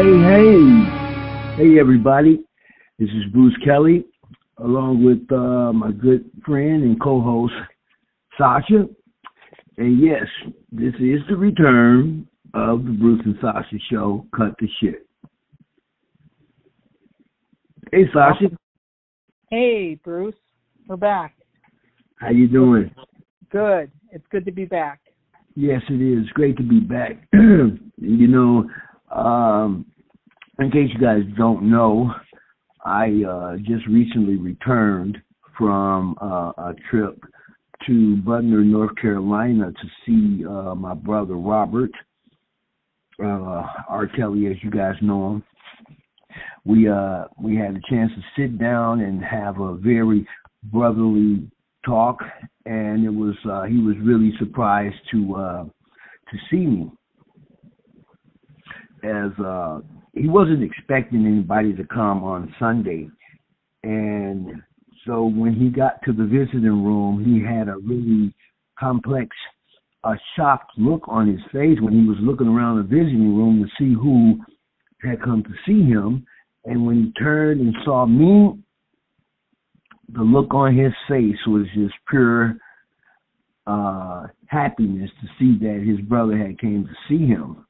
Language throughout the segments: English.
Hey, everybody. This is Bruce Kelly, along with my good friend and co-host, SASHA. And yes, this is the return of the Bruce and SASHA show, Cut the Shit. Hey, SASHA. Hey, Bruce. We're back. How you doing? Good. It's good to be back. Yes, it is. Great to be back. You know, in case you guys don't know, I just recently returned from a trip to Butner, North Carolina to see my brother Robert, Rkelly, as you guys know him. We had a chance to sit down and have a very brotherly talk, and it was he was really surprised to see me, as he wasn't expecting anybody to come on Sunday. And so when he got to the visiting room, he had a really complex, shocked look on his face when he was looking around the visiting room to see who had come to see him. And when he turned and saw me, the look on his face was just pure happiness to see that his brother had came to see him.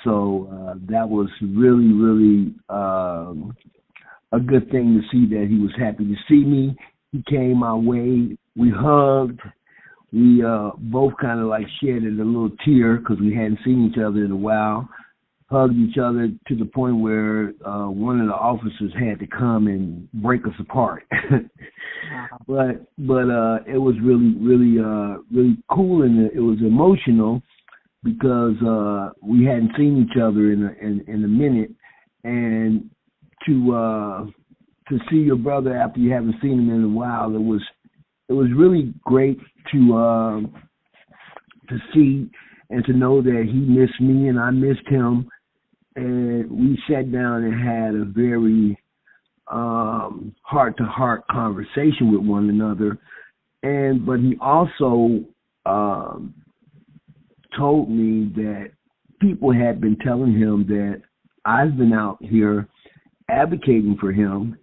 So that was really, really a good thing to see that he was happy to see me. He came my way. We hugged. We both kind of like shed a little tear because we hadn't seen each other in a while. Hugged each other to the point where one of the officers had to come and break us apart. But it was really cool, and it was emotional because we hadn't seen each other in a minute, and to see your brother after you haven't seen him in a while, it was really great to see and to know that he missed me and I missed him. And we sat down and had a very heart-to-heart conversation with one another. But he also told me that people had been telling him that I've been out here advocating for him,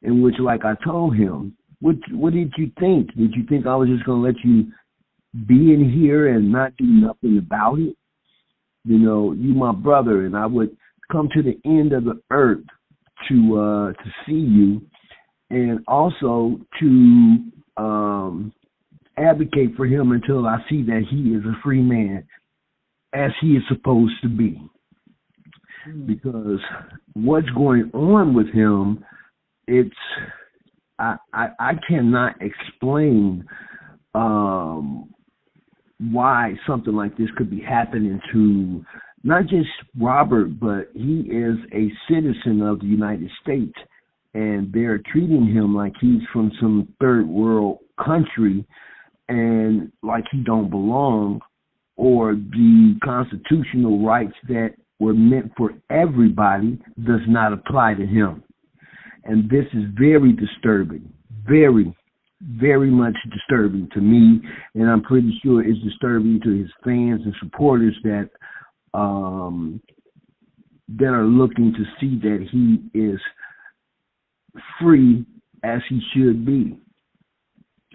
in which, like I told him, what did you think? Did you think I was just going to let you be in here and not do nothing about it? You know, you my brother, and I would come to the end of the earth to see you, and also to advocate for him until I see that he is a free man, as he is supposed to be. Because what's going on with him, I cannot explain why something like this could be happening to not just Robert, but he is a citizen of the United States, and they're treating him like he's from some third world country and like he don't belong, or the constitutional rights that were meant for everybody does not apply to him. And this is very disturbing, very, very much disturbing to me, and I'm pretty sure it's disturbing to his fans and supporters that are looking to see that he is free as he should be.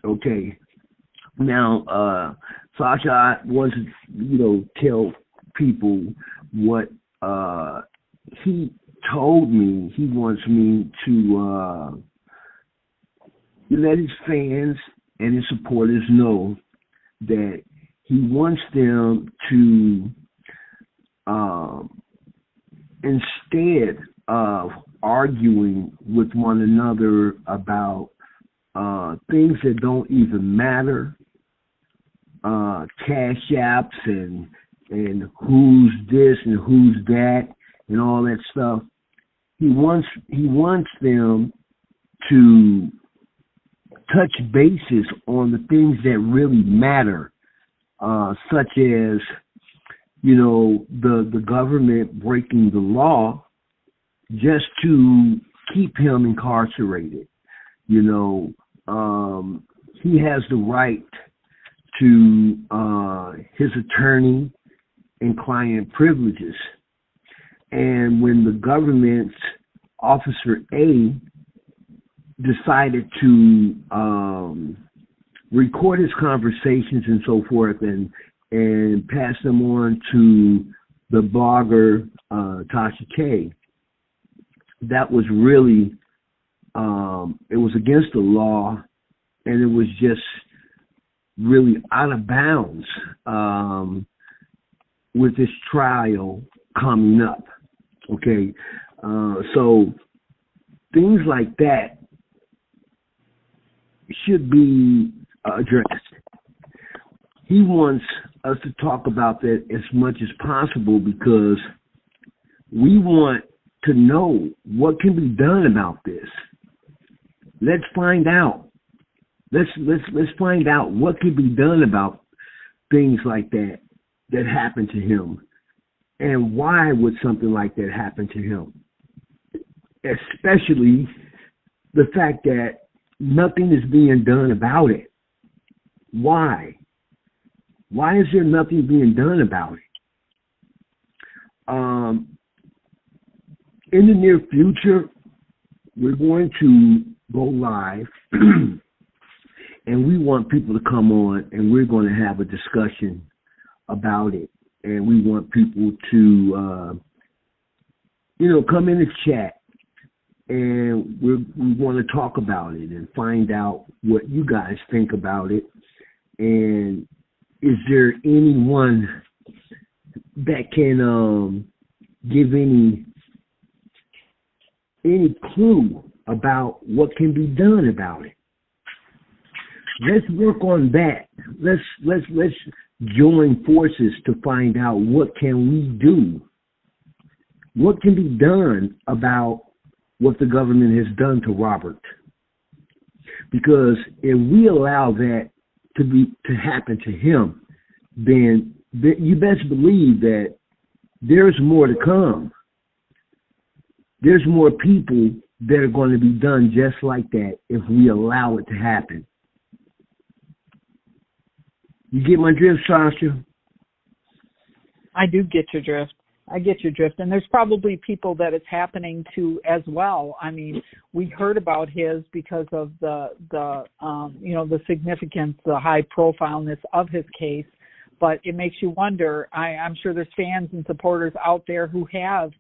Okay. Now, SASHA, I want to, tell people what he told me. He wants me to let his fans and his supporters know that he wants them to, instead of arguing with one another about things that don't even matter, cash apps and who's this and who's that and all that stuff, he wants them to touch bases on the things that really matter, such as, the government breaking the law just to keep him incarcerated. He has the right to his attorney and client privileges. And when the government's Officer A decided to record his conversations and so forth and pass them on to the blogger Tasha K, that was really, it was against the law, and it was just really out of bounds with this trial coming up. Okay, so things like that should be addressed. He wants us to talk about that as much as possible because we want to know what can be done about this. Let's find out. Let's find out what can be done about things like that happened to him, and why would something like that happen to him? Especially the fact that nothing is being done about it. Why? Why is there nothing being done about it? In the near future, we're going to go live, and we want people to come on, and we're going to have a discussion about it. And we want people to, come in the chat, and we want to talk about it and find out what you guys think about it. And is there anyone that can give any clue about what can be done about it? Let's work on that. Let's join forces to find out what can we do. What can be done about what the government has done to Robert? Because if we allow that to happen to him, then you best believe that there's more to come. There's more people that are going to be done just like that if we allow it to happen. You get my drift, Sasha? I do get your drift. I get your drift. And there's probably people that it's happening to as well. I mean, we heard about his because of the significance, the high profileness of his case. But it makes you wonder. I'm sure there's fans and supporters out there who have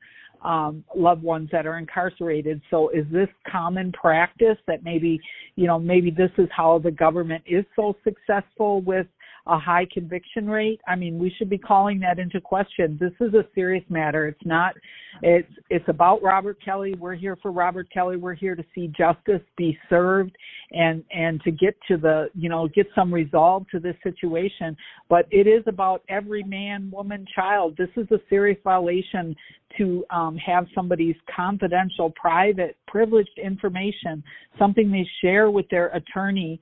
loved ones that are incarcerated. So is this common practice that maybe this is how the government is so successful with a high conviction rate? I mean, we should be calling that into question. This is a serious matter. It's not, it's about Robert Kelly. We're here for Robert Kelly. We're here to see justice be served and to get to get some resolve to this situation. But it is about every man, woman, child. This is a serious violation to have somebody's confidential, private, privileged information, something they share with their attorney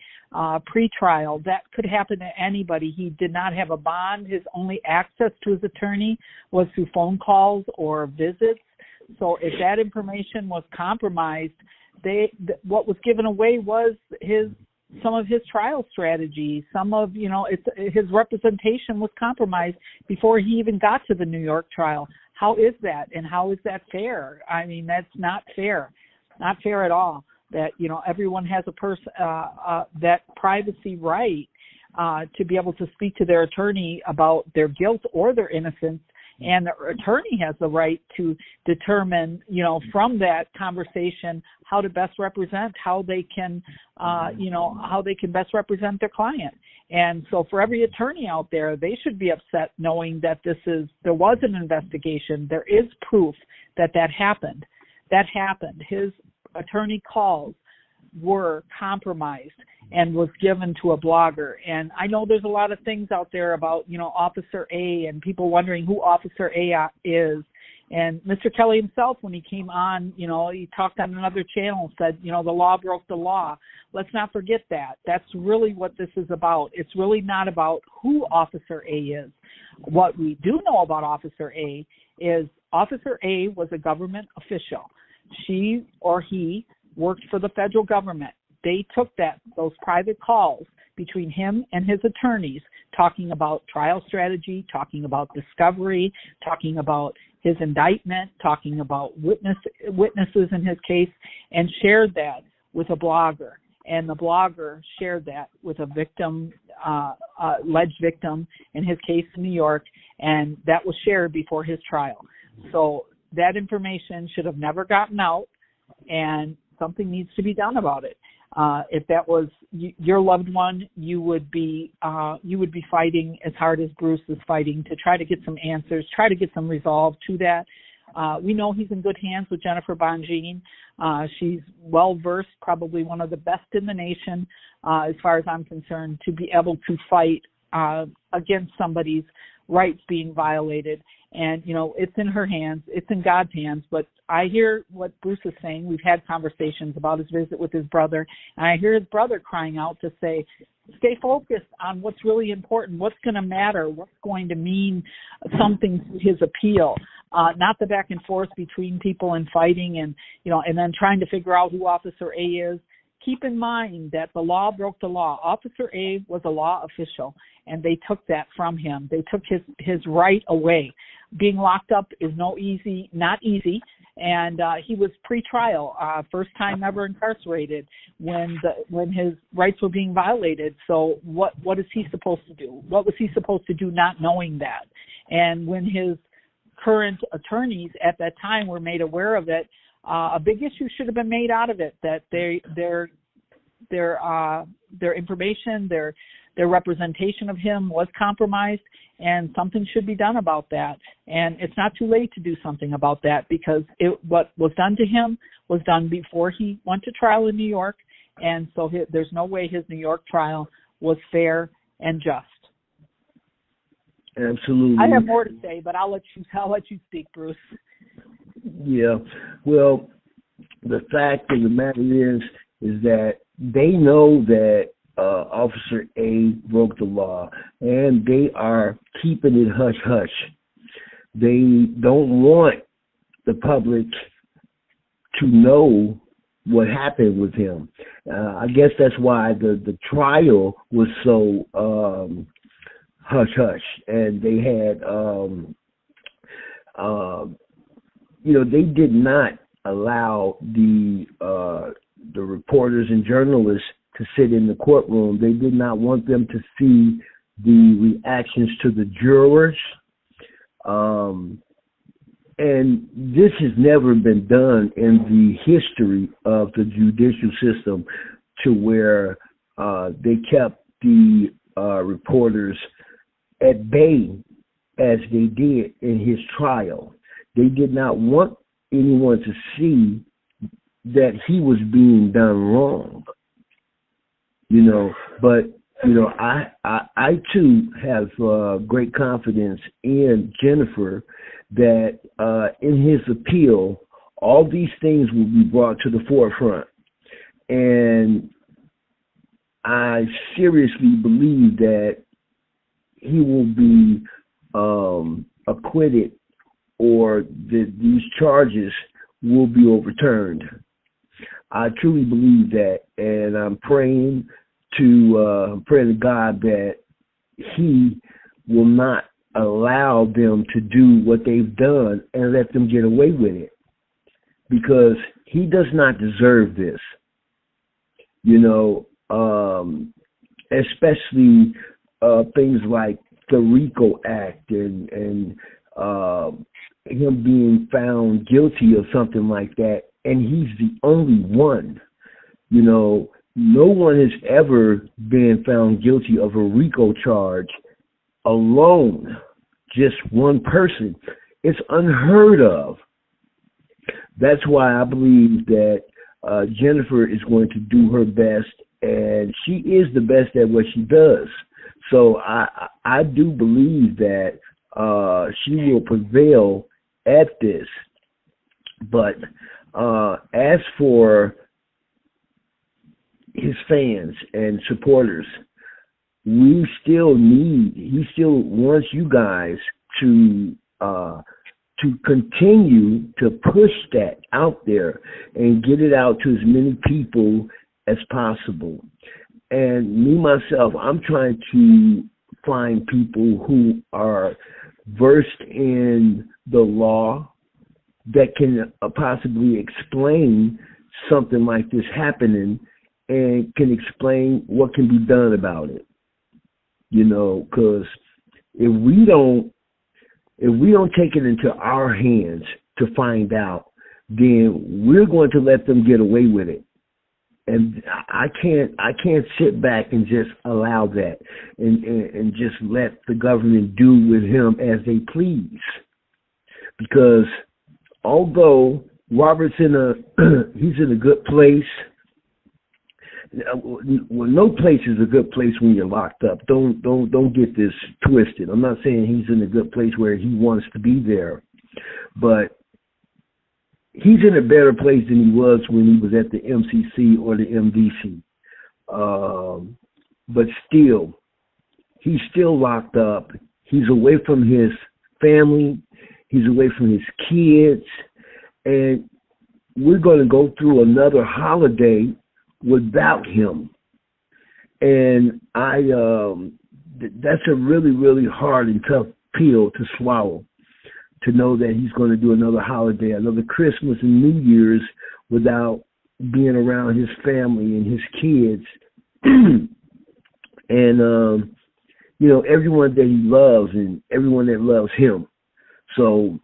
pre-trial. That could happen to anybody. He did not have a bond. His only access to his attorney was through phone calls or visits. So if that information was compromised, what was given away was some of his trial strategy, his representation was compromised before he even got to the New York trial. How is that? And how is that fair? I mean, that's not fair. Not fair at all. That, everyone has that privacy right to be able to speak to their attorney about their guilt or their innocence. And the attorney has the right to determine, from that conversation, how to best represent, how they can best represent their client. And so for every attorney out there, they should be upset knowing that there was an investigation. There is proof that happened. That happened. His attorney calls were compromised and was given to a blogger. And I know there's a lot of things out there about, Officer A and people wondering who Officer A is. And Mr. Kelly himself, when he came on, he talked on another channel, said, the law broke the law. Let's not forget that. That's really what this is about. It's really not about who Officer A is. What we do know about Officer A is Officer A was a government official. She or he worked for the federal government. They took those private calls between him and his attorneys, talking about trial strategy, talking about discovery, talking about his indictment, talking about witnesses in his case, and shared that with a blogger. And the blogger shared that with a victim, alleged victim in his case in New York, and that was shared before his trial. So that information should have never gotten out, and something needs to be done about it. If that was your loved one, you would be fighting as hard as Bruce is fighting to try to get some answers, try to get some resolve to that. We know he's in good hands with Jennifer Bonjean. She's well-versed, probably one of the best in the nation, as far as I'm concerned, to be able to fight against somebody's rights being violated. And, you know, it's in her hands. It's in God's hands. But I hear what Bruce is saying. We've had conversations about his visit with his brother. And I hear his brother crying out to say, stay focused on what's really important, what's going to matter, what's going to mean something to his appeal. Not the back and forth between people and fighting and, you know, and then trying to figure out who Officer A is. Keep in mind that the law broke the law. Officer A was a law official, and they took that from him. They took his right away. Being locked up is not easy, and he was pre-trial, first time ever incarcerated when his rights were being violated. So what is he supposed to do? What was he supposed to do not knowing that? And when his current attorneys at that time were made aware of it, a big issue should have been made out of it, that their information, their representation of him was compromised, and something should be done about that. And it's not too late to do something about that, because what was done to him was done before he went to trial in New York, and so there's no way his New York trial was fair and just. Absolutely. I have more to say, but I'll let you speak, Bruce. Yeah. Well, the fact of the matter is that they know that Officer A broke the law, and they are keeping it hush-hush. They don't want the public to know what happened with him. I guess that's why the trial was so hush-hush, and they had, they did not allow the reporters and journalists to sit in the courtroom. They did not want them to see the reactions to the jurors. And this has never been done in the history of the judicial system, to where they kept the reporters at bay as they did in his trial. They did not want anyone to see that he was being done wrong, but I too have great confidence in Jennifer that in his appeal, all these things will be brought to the forefront. And I seriously believe that he will be acquitted, or that these charges will be overturned. I truly believe that, and I'm praying to God that he will not allow them to do what they've done and let them get away with it, because he does not deserve this. Especially things like the RICO Act and him being found guilty of something like that, and he's the only one. No one has ever been found guilty of a RICO charge alone, just one person. It's unheard of. That's why I believe that Jennifer is going to do her best, and she is the best at what she does. So I do believe that she will prevail at this. But as for his fans and supporters, he still wants you guys to continue to push that out there and get it out to as many people as possible. And me, myself, I'm trying to find people who are versed in the law that can possibly explain something like this happening and can explain what can be done about it. You know, because if we don't take it into our hands to find out, then we're going to let them get away with it. And I can't sit back and just allow that and just let the government do with him as they please. Because although Robert's he's in a good place. Well, no place is a good place when you're locked up. Don't get this twisted. I'm not saying he's in a good place where he wants to be there, but he's in a better place than he was when he was at the MCC or the MDC. But still, he's still locked up. He's away from his family. He's away from his kids. And we're going to go through another holiday without him. And that's a really, really hard and tough pill to swallow, to know that he's going to do another holiday, another Christmas and New Year's without being around his family and his kids. And, you know, everyone that he loves and everyone that loves him. So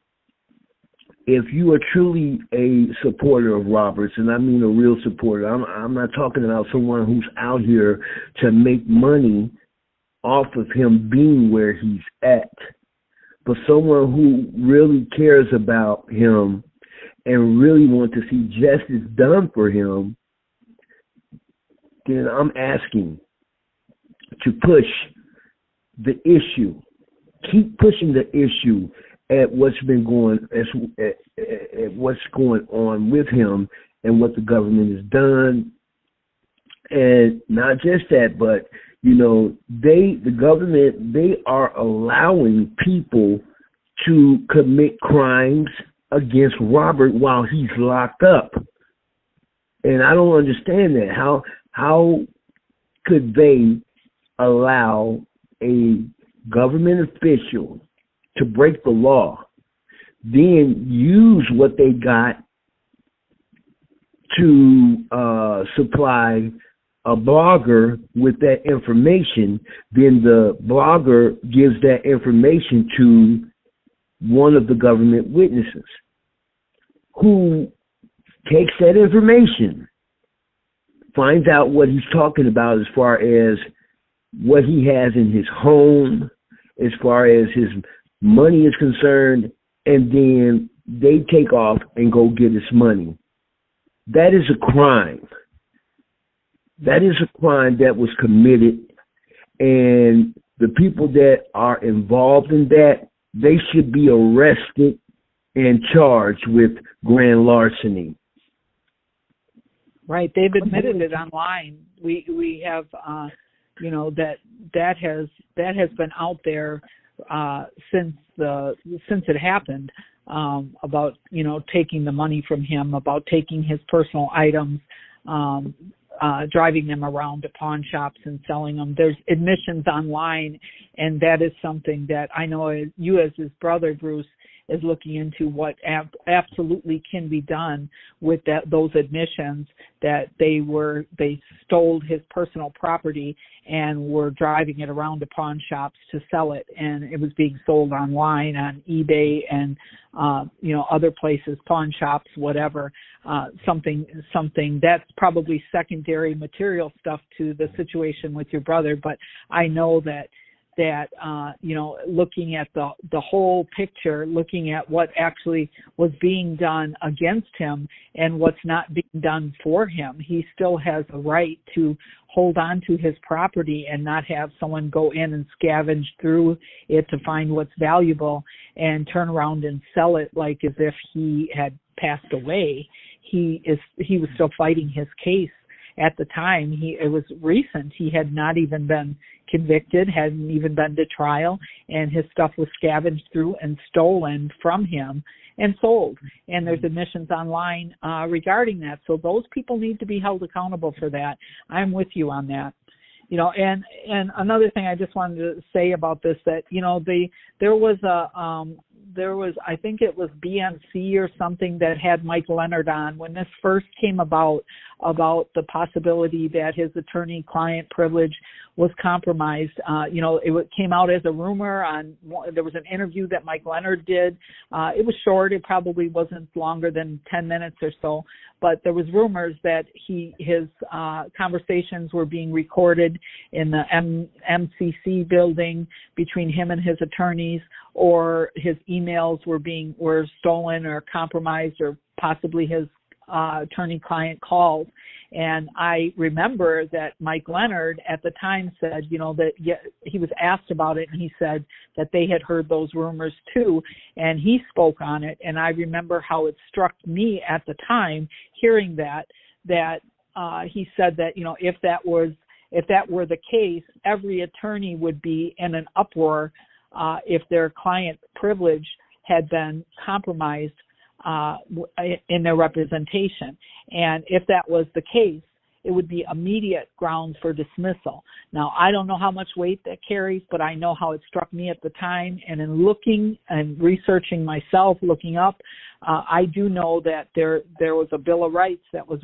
if you are truly a supporter of Roberts, and I mean a real supporter, I'm not talking about someone who's out here to make money off of him being where he's at, but someone who really cares about him and really wants to see justice done for him, then I'm asking to push the issue, keep pushing the issue at what's going on with him and what the government has done. And not just that, but you know, the government, they are allowing people to commit crimes against Robert while he's locked up. And I don't understand that. How could they allow a government official to break the law, then use what they got to supply a blogger with that information, then the blogger gives that information to one of the government witnesses who takes that information, finds out what he's talking about as far as what he has in his home, as far as his money is concerned, and then they take off and go get his money. That is a crime. That is a crime that was committed, and the people that are involved in that, they should be arrested and charged with grand larceny. Right, they've admitted it online. We have, you know, that has been out there since it happened, about, you know, taking the money from him, about taking his personal items, driving them around to pawn shops and selling them. There's admissions online, and that is something that I know you as his brother, Bruce, is looking into what absolutely can be done with those admissions, that they stole his personal property and were driving it around to pawn shops to sell it, and it was being sold online on eBay and you know, other places, pawn shops, whatever. Something that's probably secondary material stuff to the situation with your brother, but I know that you know, looking at the whole picture, looking at what actually was being done against him and what's not being done for him, he still has a right to hold on to his property and not have someone go in and scavenge through it to find what's valuable and turn around and sell it like as if he had passed away. He was still fighting his case. At the time, it was recent. He had not even been convicted, hadn't even been to trial, and his stuff was scavenged through and stolen from him and sold. And there's admissions online regarding that. So those people need to be held accountable for that. I'm with you on that. You know, and another thing I just wanted to say about this, that, you know, there was there was, I think it was BNC or something that had Mike Leonard on when this first came about the possibility that his attorney-client privilege was compromised. It came out as a rumor there was an interview that Mike Leonard did. It was short. It probably wasn't longer than 10 minutes or so, but there was rumors that his conversations were being recorded in the MCC building between him and his attorneys, or his emails were stolen or compromised, or possibly his attorney-client calls. And I remember that Mike Leonard at the time said, that he was asked about it, and he said that they had heard those rumors too, and he spoke on it. And I remember how it struck me at the time, hearing that he said that, if that were the case, every attorney would be in an uproar if their client privilege had been compromised in their representation. And if that was the case, it would be immediate grounds for dismissal. Now, I don't know how much weight that carries, but I know how it struck me at the time. And in looking and researching myself, looking up, I do know that there was a Bill of Rights that was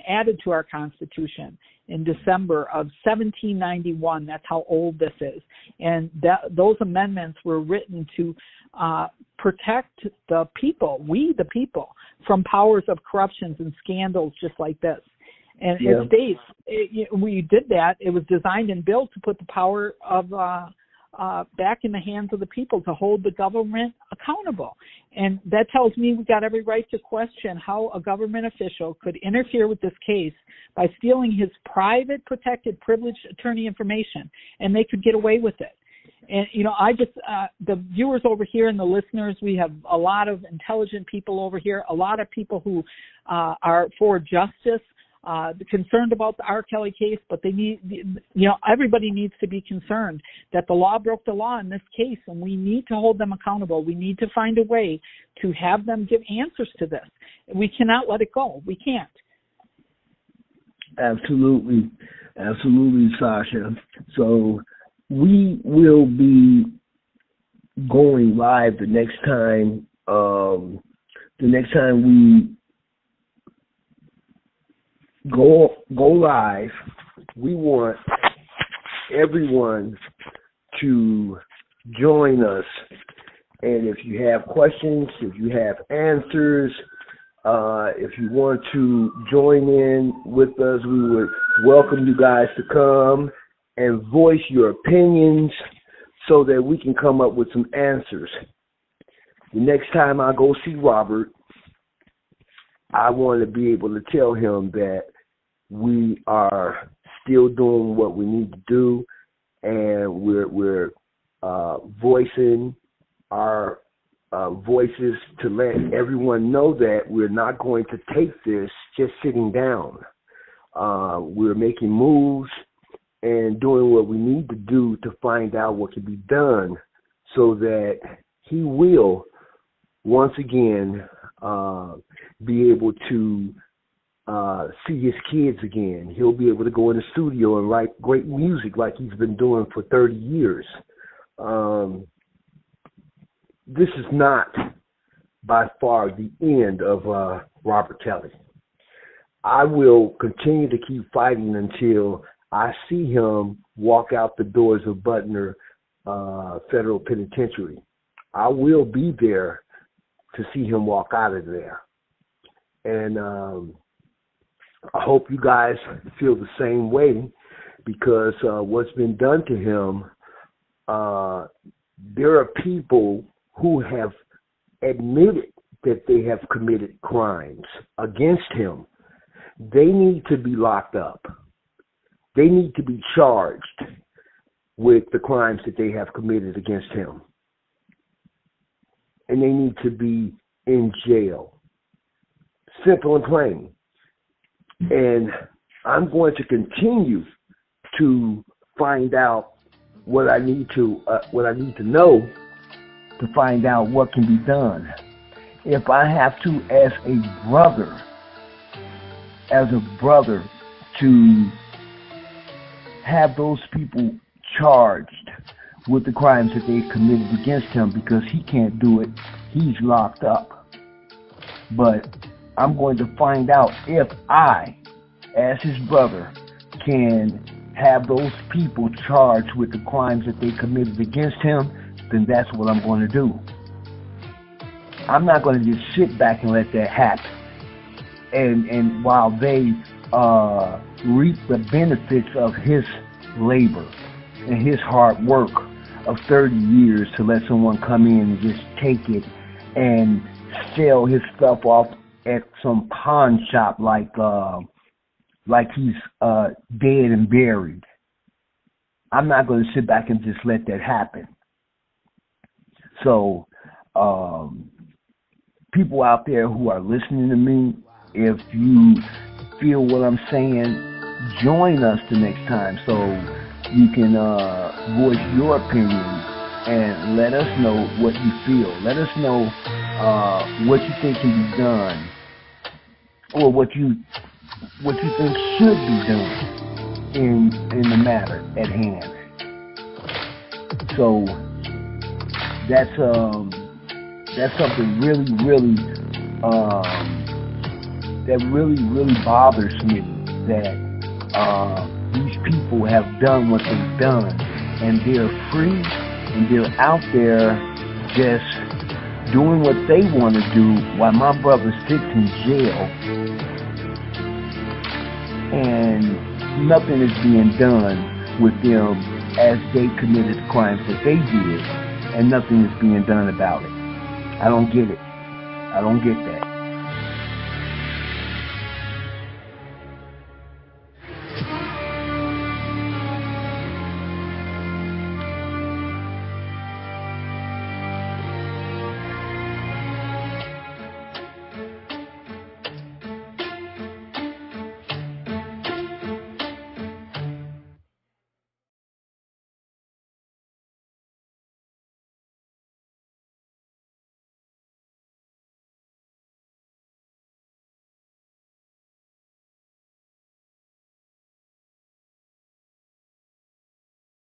added to our Constitution in December of 1791. That's how old this is. And those amendments were written to protect the people, we the people, from powers of corruptions and scandals just like this. And it states, we did that. It was designed and built to put the power of back in the hands of the people, to hold the government accountable. And that tells me we got every right to question how a government official could interfere with this case by stealing his private, protected, privileged attorney information, and they could get away with it. And, the viewers over here and the listeners, we have a lot of intelligent people over here, a lot of people who are for justice, concerned about the Rkelly case, but they need, everybody needs to be concerned that the law broke the law in this case, and we need to hold them accountable. We need to find a way to have them give answers to this. We cannot let it go. We can't. Absolutely, Sasha. So we will be going live the next time. We go live, we want everyone to join us. And if you have questions, if you have answers, if you want to join in with us, we would welcome you guys to come and voice your opinions so that we can come up with some answers. The next time I go see Robert, I want to be able to tell him that we are still doing what we need to do, and we're voicing our voices to let everyone know that we're not going to take this just sitting down. We're making moves and doing what we need to do to find out what can be done so that he will once again be able to see his kids again. He'll be able to go in the studio and write great music like he's been doing for 30 years. This is not by far the end of Robert Kelly. I will continue to keep fighting until I see him walk out the doors of Butner Federal Penitentiary. I will be there to see him walk out of there. And I hope you guys feel the same way, because what's been done to him, there are people who have admitted that they have committed crimes against him. They need to be locked up. They need to be charged with the crimes that they have committed against him. And they need to be in jail. Simple and plain. And I'm going to continue to find out what I need to know to find out what can be done. If I have to, as a brother, to have those people charged with the crimes that they committed against him because he can't do it. He's locked up. But I'm going to find out if I, as his brother, can have those people charged with the crimes that they committed against him, then that's what I'm going to do. I'm not going to just sit back and let that happen. And while they reap the benefits of his labor and his hard work of 30 years to let someone come in and just take it and sell his stuff off at some pawn shop like he's dead and buried. I'm not going to sit back and just let that happen. So, people out there who are listening to me, if you feel what I'm saying, join us the next time so you can voice your opinion and let us know what you feel. Let us know what you think can be done or what you think should be done in the matter at hand. So that's something really that really bothers me, that these people have done what they've done and they're free and they're out there just doing what they want to do while my brother sits in jail and nothing is being done with them as they committed the crimes that they did and nothing is being done about it. I don't get it. I don't get that.